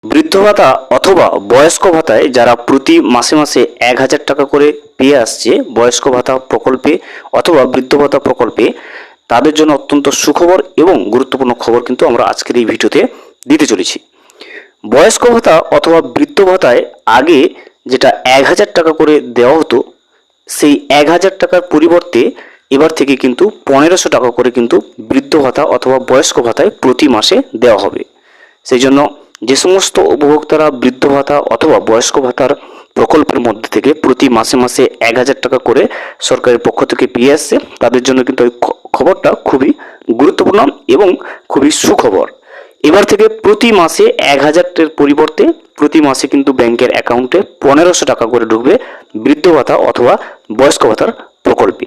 বৃদ্ধ ভাতা অথবা বয়স্ক ভাতায় যারা প্রতি মাসে মাসে 1,000 টাকা করে পেয়ে আসছে বয়স্ক ভাতা প্রকল্পে অথবা বৃদ্ধ ভাতা প্রকল্পে, তাদের জন্য অত্যন্ত সুখবর এবং গুরুত্বপূর্ণ খবর কিন্তু আমরা আজকের এই ভিডিওতে দিতে চলেছি। বয়স্ক ভাতা অথবা বৃদ্ধ ভাতায় আগে যেটা 1,000 টাকা করে দেওয়া হতো, সেই 1,000 টাকার পরিবর্তে এবার থেকে কিন্তু 1,500 টাকা করে কিন্তু বৃদ্ধ ভাতা অথবা বয়স্ক ভাতায় প্রতি মাসে দেওয়া হবে। সেই জন্য যে সমস্ত উপভোক্তারা বৃদ্ধ ভাতা অথবা বয়স্ক ভাতার প্রকল্পের মধ্যে থেকে প্রতি মাসে মাসে 1,000 টাকা করে সরকারের পক্ষ থেকে পেয়ে আসছে, তাদের জন্য কিন্তু এই খবরটা খুবই গুরুত্বপূর্ণ এবং খুবই সুখবর। এবার থেকে প্রতি মাসে 1,000-এর পরিবর্তে প্রতি মাসে কিন্তু ব্যাংকের অ্যাকাউন্টে 1,500 টাকা করে ঢুকবে বৃদ্ধ ভাতা অথবা বয়স্ক ভাতার প্রকল্পে।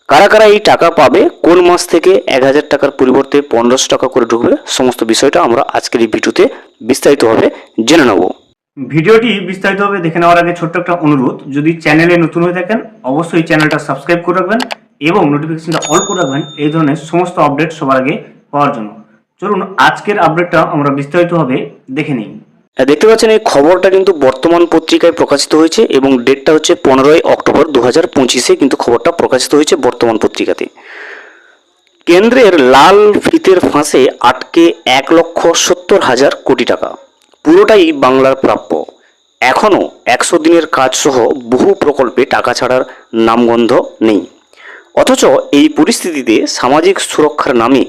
কারা কারা এই টাকা পাবে, কোন মাস থেকে 1,000 টাকার পরিবর্তে 1,500 টাকা করে ঢুকবে, সমস্ত বিষয়টা আমরা আজকের এই ভিডিওতে বিস্তারিতভাবে জেনে নেব। ভিডিওটি বিস্তারিতভাবে দেখে নেওয়ার আগে ছোট্ট একটা অনুরোধ, যদি চ্যানেলে নতুন হয়ে থাকেন অবশ্যই চ্যানেলটা সাবস্ক্রাইব করে রাখবেন এবং নোটিফিকেশনটা অল করে রাখবেন এই ধরনের সমস্ত আপডেট সবার আগে পাওয়ার জন্য। চলুন আজকের আপডেটটা আমরা বিস্তারিতভাবে দেখে নিই। দেখতে পাচ্ছেন এই খবরটা কিন্তু বর্তমান পত্রিকায় প্রকাশিত হয়েছে এবং ডেটটা হচ্ছে 15ই অক্টোবর 2025-এ কিন্তু খবরটা প্রকাশিত হয়েছে বর্তমান পত্রিকাতে। কেন্দ্রের লাল ফিতের ফাঁসে আটকে 1,70,000 কোটি টাকা, পুরোটাই বাংলার প্রাপ্য। এখনও 100 দিনের কাজ সহ বহু প্রকল্পে টাকা ছাড়ার নামগন্ধ নেই। অথচ এই পরিস্থিতিতে সামাজিক সুরক্ষার নামে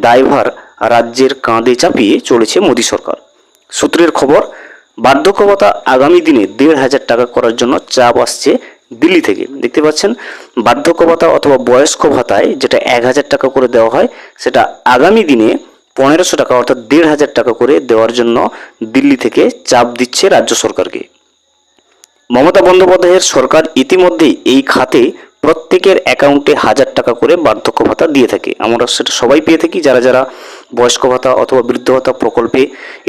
দায়ভার রাজ্যের কাঁধে চাপিয়ে চলেছে মোদী সরকার। সূত্রের খবর, বার্ধক্য ভাতা আগামী দিনে 1,500 টাকা করার জন্য চাপ আসছে দিল্লি থেকে। দেখতে পাচ্ছেন বার্ধক্য ভাতা অথবা বয়স্ক ভাতায় যেটা 1,000 টাকা করে দেওয়া হয়, সেটা আগামী দিনে 1,500 টাকা অর্থাৎ 1,500 টাকা করে দেওয়ার জন্য দিল্লি থেকে চাপ দিচ্ছে রাজ্য সরকারকে। মমতা বন্দ্যোপাধ্যায়ের সরকার ইতিমধ্যেই এই খাতে প্রত্যেকের অ্যাকাউন্টে 1,000 টাকা করে বার্ধক্য ভাতা দিয়ে থাকে। আমরা সেটা সবাই পেয়ে থাকি, যারা যারা বয়স্ক ভাতা অথবা বৃদ্ধ ভাতা প্রকল্পে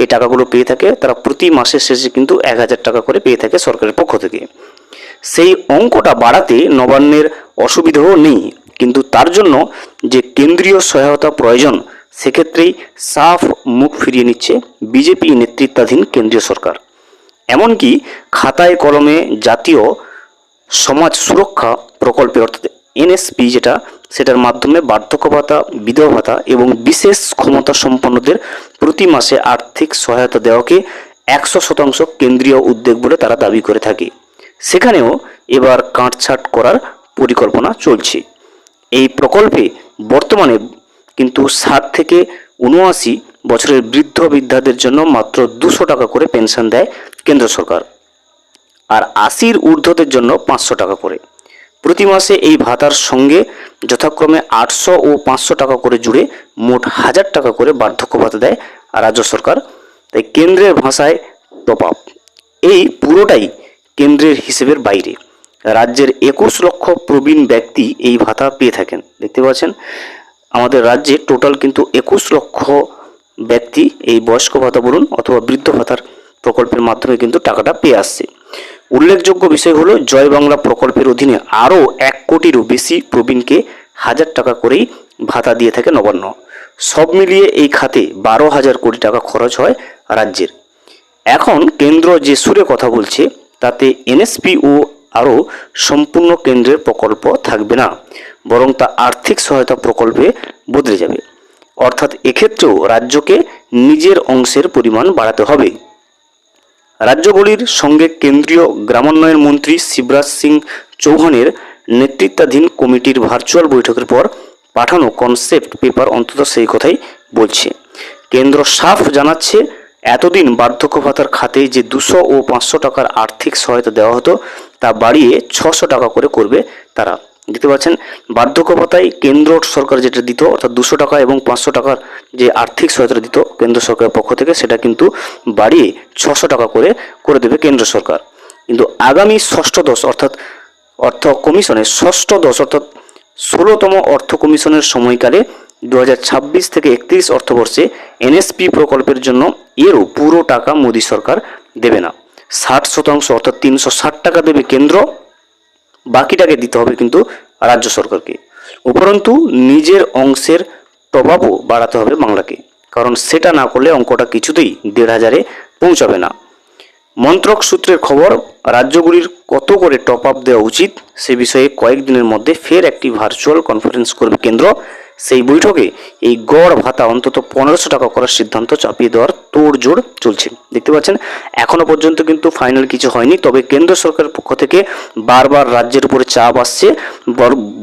এই টাকাগুলো পেয়ে থাকে তারা প্রতি মাসের শেষে কিন্তু 1,000 টাকা করে পেয়ে থাকে সরকারের পক্ষ থেকে। সেই অঙ্কটা বাড়াতে নবান্নের অসুবিধাও নেই, কিন্তু তার জন্য যে কেন্দ্রীয় সহায়তা প্রয়োজন সেক্ষেত্রেই সাফ মুখ ফিরিয়ে নিচ্ছে বিজেপি নেতৃত্বাধীন কেন্দ্রীয় সরকার। এমনকি খাতায় কলমে জাতীয় সমাজ সুরক্ষা প্রকল্পের অর্থাৎ এনএসপি যেটা, সেটার মাধ্যমে বার্ধক্য ভাতা, বিধবা ভাতা এবং বিশেষ ক্ষমতা সম্পন্নদের প্রতি মাসে আর্থিক সহায়তা দেওয়াকে 100% কেন্দ্রীয় উদ্যোগ বলে তারা দাবি করে থাকে। সেখানেও এবার কাটছাঁট করার পরিকল্পনা চলছে। এই প্রকল্পে বর্তমানে কিন্তু 60 থেকে 79 বছরের বৃদ্ধ বৃদ্ধাদের জন্য মাত্র 200 টাকা করে পেনশন দেয় কেন্দ্র সরকার, আর 80-র ঊর্ধ্বদের জন্য 500 টাকা করে। প্রতি মাসে এই ভাতার সঙ্গে যথাক্রমে 800 ও 500 টাকা করে জুড়ে মোট 1,000 টাকা করে বার্ধক্য ভাতা দেয় রাজ্য সরকার। তাই কেন্দ্রের ভাষায় টপ আপ, এই পুরোটাই কেন্দ্রের হিসেবের বাইরে। রাজ্যের 21 লক্ষ প্রবীণ ব্যক্তি এই ভাতা পেয়ে থাকেন। দেখতে পাচ্ছেন আমাদের রাজ্যে টোটাল কিন্তু 21 লক্ষ ব্যক্তি এই বয়স্ক ভাতা বলুন অথবা বৃদ্ধ ভাতার প্রকল্পের মাধ্যমে কিন্তু টাকাটা পেয়ে আসছে। উল্লেখযোগ্য বিষয় হলো জয় বাংলা প্রকল্পের অধীনে আরও 1 কোটিরও বেশি প্রবীণকে 1,000 টাকা করেই ভাতা দিয়ে থাকে নবান্ন। সব মিলিয়ে এই খাতে 12,000 কোটি টাকা খরচ হয় রাজ্যের। এখন কেন্দ্র যে সুরে কথা বলছে তাতে এনএসপি ও আরও সম্পূর্ণ কেন্দ্রের প্রকল্প থাকবে না, বরং তা আর্থিক সহায়তা প্রকল্পে বদলে যাবে। অর্থাৎ এক্ষেত্রেও রাজ্যকে নিজের অংশের পরিমাণ বাড়াতে হবে। রাজ্যগুলির সঙ্গে কেন্দ্রীয় গ্রামোন্নয়ন মন্ত্রী শিবরাজ সিং চৌহানের নেতৃত্বাধীন কমিটির ভার্চুয়াল বৈঠকের পর পাঠানো কনসেপ্ট পেপার অন্তত সেই কথাই বলছে। কেন্দ্র সাফ জানাচ্ছে, এতদিন বার্ধক্য ভাতার খাতে যে 200 ও 500 টাকার আর্থিক সহায়তা দেওয়া হতো তা বাড়িয়ে 600 টাকা করে করবে তারা। দেখতে পাচ্ছেন বার্ধক্য ভাতায় কেন্দ্র সরকার যেটা দিত অর্থাৎ 200 টাকা এবং 500 টাকার যে আর্থিক সহায়তা দিত কেন্দ্র সরকারের পক্ষ থেকে, সেটা কিন্তু বাড়িয়ে 600 টাকা করে করে দেবে কেন্দ্র সরকার। কিন্তু আগামী ষষ্ঠদশ অর্থাৎ অর্থ কমিশনের ষষ্ঠদশ অর্থাৎ 16তম অর্থ কমিশনের সময়কালে 2026 থেকে 31 অর্থবর্ষে এনএসপি প্রকল্পের জন্য এরও পুরো টাকা মোদী সরকার দেবে না। 60% অর্থাৎ 360 টাকা দেবে কেন্দ্র, বাকিটাকে দিতে হবে কিন্তু রাজ্য সরকারকে। উপরন্তু নিজের অংশের প্রভাবও বাড়াতে হবে বাংলাকে, কারণ সেটা না করলে অঙ্কটা কিছুতেই 1,500-এ পৌঁছাবে না। মন্ত্রক সূত্রের খবর, রাজ্যগুলির কত করে টপ আপ দেওয়া উচিত সে বিষয়ে কয়েকদিনের মধ্যে ফের একটি ভার্চুয়াল কনফারেন্স করবে কেন্দ্র। সেই বৈঠকে এই গড় ভাতা অন্তত 1500 টাকা করার সিদ্ধান্ত চাপিয়ে দেওয়ার তোড়জোড় চলছে। দেখতে পাচ্ছেন এখনো পর্যন্ত কিন্তু ফাইনাল কিছু হয়নি, তবে কেন্দ্র সরকারের পক্ষ থেকে বারবার রাজ্যের উপরে চাপ আসছে।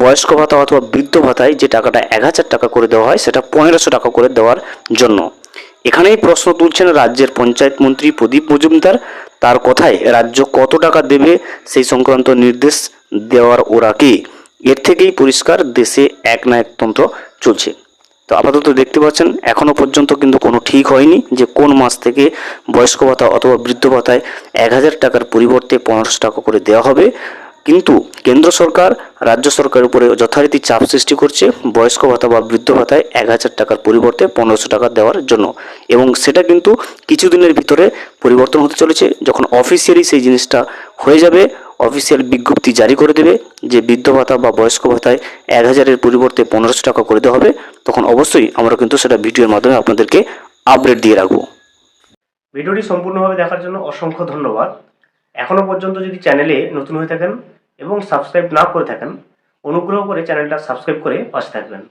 বয়স্ক ভাতা অথবা বৃদ্ধ ভাতায় যে টাকাটা 1000 টাকা করে দেওয়া হয় সেটা 1500 টাকা করে দেওয়ার জন্য। এখানেই প্রশ্ন তুলছেন রাজ্যের পঞ্চায়েত মন্ত্রী প্রদীপ মজুমদার। তার কথায় রাজ্য কত টাকা দেবে সেই সংক্রান্ত নির্দেশ দেওয়ার ওরা কে? এর থেকেই পরিষ্কার দেশে একনায়কতন্ত্র চলছে। তো আপাতত দেখতে পাচ্ছেন এখনো পর্যন্ত কিন্তু কোনো ঠিক হয়নি যে কোন মাস থেকে বয়স্ক ভাতা অথবা বৃদ্ধ ভাতায় 1000 টাকার পরিবর্তে 1500 টাকা করে দেওয়া হবে। কিন্তু কেন্দ্র সরকার রাজ্য সরকারের উপরে যথারীতি চাপ সৃষ্টি করছে বয়স্ক ভাতা বা বৃদ্ধ ভাতায় 1000 টাকার পরিবর্তে 1500 টাকা দেওয়ার জন্য, এবং সেটা কিন্তু কিছুদিনের ভিতরে পরিবর্তন হতে চলেছে। যখন অফিসিয়ালি সেই জিনিসটা হয়ে যাবে, অফিসিয়াল বিজ্ঞপ্তি জারি করে দেবে যে বৃদ্ধ ভাতা বা বয়স্ক ভাতায় 1000-এর পরিবর্তে 1500 টাকা করে দেওয়া হবে, তখন অবশ্যই আমরা কিন্তু সেটা ভিডিওর মাধ্যমে আপনাদেরকে আপডেট দিয়ে রাখবো। ভিডিওটি সম্পূর্ণভাবে দেখার জন্য অসংখ্য ধন্যবাদ। এখনও পর্যন্ত যদি চ্যানেলে নতুন হয়ে থাকেন এবং সাবস্ক্রাইব না করে থাকেন, অনুগ্রহ করে চ্যানেলটা সাবস্ক্রাইব করে পাশে থাকবেন।